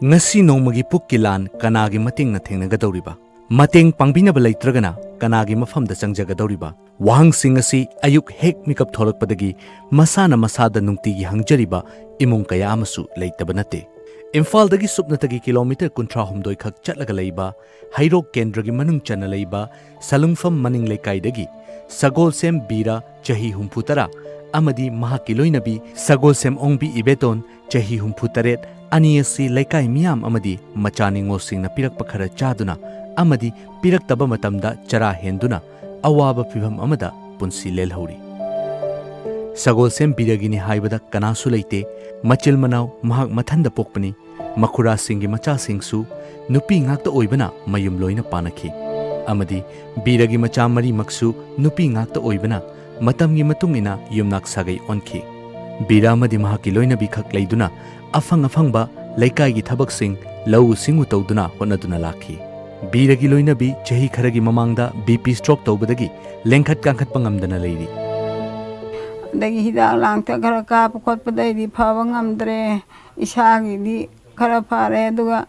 ngasi nongmagi pukkilan kanagi mating na thengnagadoriba mateng pangbinaba leitragana kanagi mafamda changjagadoriba wahangsing asi ayuk hek mikap tholakpadagi masana masada nungtigi hangjariba imung kaya amasu leitaba nate Imphaldagi supnatagi kilometer 39 khak chatlaga leiba hairok kendragi manung chana leiba Salungpham maning leikaidagi Salungpham Bira chahi humphutara amadi mahaki loinabi Salungpham ongbi ibeton chahi humphutaret ani asi leikai meeyam amadi machani ngosingna pirakpa khara chaduna amadi piraktaba matamda chara henduna awaba phibam amada punsi lelhori Salungpham Biragini haibada kanasu leite machil manau mahak mathanda pokpani makhura singi macha singsu nupi ngakta oibana mayum loina panakhi amadi Biragi macha mari maksu nupi ngakta oibana matamgi matungina yumnak sagai onki Bira amadi mahaki loina bikhak leiduna afangba leikai gi thabak sing lau singu tawduna honaduna lakhi Biragi loina bi chahi kharagi mamangda BP stroke tawbadagi lengkhat kangkhat pangamdana leiri dagi hidak langta khara kap khotpadai di phawa ngamdre isagi di khara phare aduga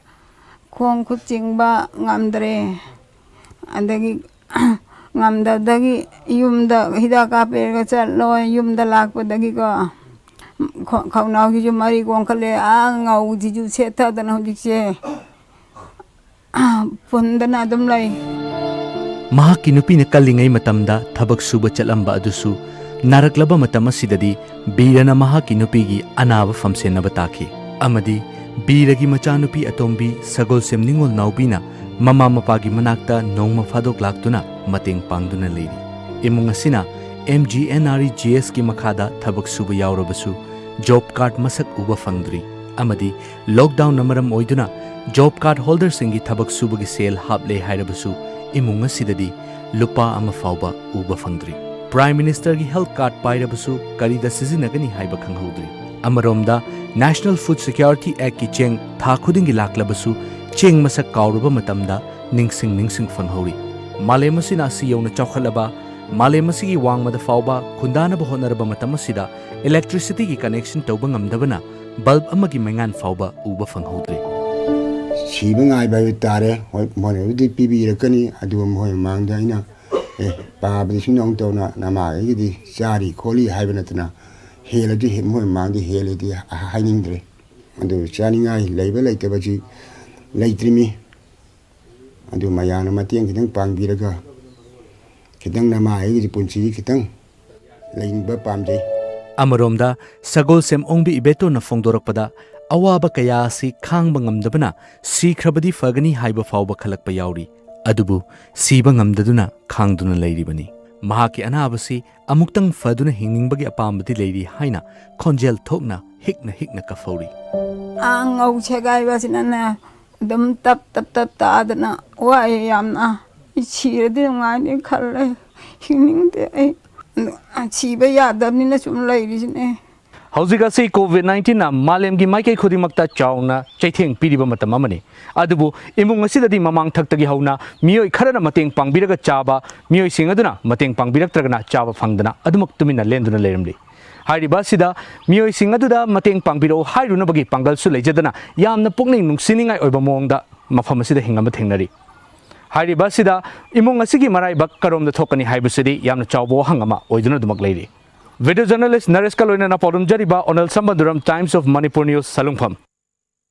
khong khut chingba ngamdre adagi ngamdadagi yumda hidak kaperga challo yumda lakpadagi ko khaunau gi mari gong khale a ngau ji ju setha dana hojikse pundana dum lai mahaki nupina kallingai matamda thabak suba chalamba adusu naraklaba matam asidadi Birana mahaki nupigi anaba famsenaba takhi amadi Biragi machanupi atombi Salungpham ningol naubina mama mapagi manakta nongma phadok laktuna mateng pangduna leiri imung asina MGNREGS ki makhada thabak suba yaurabasu job card masak uba fangdri amadi lockdown namaram oiduna job card holder singi thabak suba gi sel haple hairabasu imung asidadi lupa ama fauba uba fangdri Prime Minister ki health card pairabasu karida sizinagani haiba Fanghoudri amaromda National Food Security Act ki cheng tha khudingi laklabasu cheng masak kauruba matamda ningsing fanghori malemasina si yona chawkhalaba malemasigi wangmada fauba khundana ba honaraba matamasida electricity ki connection tawba ngamdabana bulb amagi mengan fauba uba Fanghoudri sibangai ba tare hoi monodi pibi rakani adu moi mangda ina Pabdi sinong tona nama gidi sari kholi haibanatna heladi moi mangdi heladi hainingdre adu chaninga leiba leitabaji leitrimi adu mayana mateng kitang pangbiraga kitang nama gidi punchi kitang leingba pamjai amaromda Salungpham ongbi ibeto na fongdorakpada awaba kaya si khangba ngamdabana sikhrabadi fagani haiba fauba khalakpa yauri adubu siba ngamdaduna khangduna leiribani mahaki anabasi amuktang faduna hingningbagi apambadi leiri haina khonjel thokna hikna kafauri angau chegai basinana dum tap ta adana wa yamna ichiradi ngani khalle hingningde ai chiba yadamnina sum leirisine Hauzigasi COVID-19 na malemgi maike khudimakta chauna chaitheng piriba matam amani adubu imung asidadi mamang thaktagi hauna meeyoi kharana mateng pangbiraga chaba meeyoi singaduna mateng pangbiraktragana chaba phangdana adumak tumina lenduna leiramli hairiba sida meeyoi singaduda mateng pangbiro hairuna bagi pangal su leijadana yamna pukning nungsiningai oiba mongda mafam asida hingama thengnari hairiba sida imung asigi marai bak karomda thokani haibusidi yamna chawbo hangama oiduna dumak leiri Video journalist Naresh Kaloina na Podum Jariba Onal Sambanduram Times of Manipur News Salungpham